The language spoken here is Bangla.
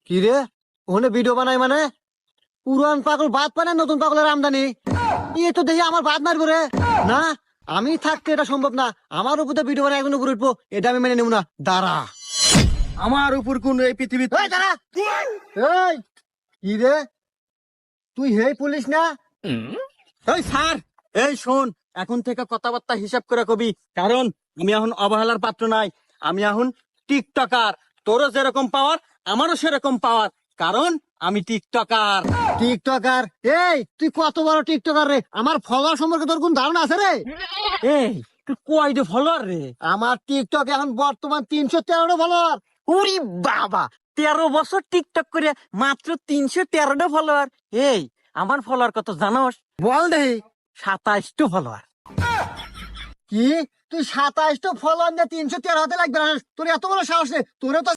কি রে ওখানে ভিডিও বানাই মানে পুরান পাগল ভাত বানায় নতুন পাগলের আমদানি ইয়ে তো দেখি আমার ভাত মারবো রে না আমি থাকতে এটা সম্ভব না আমার উপরে ভিডিও বানায় একজন উপরে উঠবো এটা আমি মেনে নেব না দাঁড়া আমার উপর কোন এই পৃথিবীতে এই দাঁড়া এই কি রে তুই হেই পুলিশ না এই স্যার, এই শোন, এখন থেকে কথাবার্তা হিসাব করে কবি, কারণ আমি এখন অবহেলার পাত্র নাই, আমি এখন টিকটকার। তোরও যেরকম পাওয়ার আমারও সেরকম পাওয়ার, কারণ আমি টিকটকার। টিকটকার এই তুই কত বড় টিকটকার রে আমার ফলোয়ার সম্পর্কে তোর কোন ধারণা আছে রে এই তুই কয়টা ফলোয়ার রে? আমার টিকটক এখন বর্তমান 313টা ফলোয়ার ওরে বাবা, 13 বছর টিকটক করে মাত্র 313টা ফলোয়ার। এই আমার ফলোয়ার কত জানোস? বল দেহি 27টা ফলোয়ার। কি তুই 27টা ফলোয়ার নিয়ে 313 হতে লাগবে না তোর এত বড় সাহস রে তোরে তো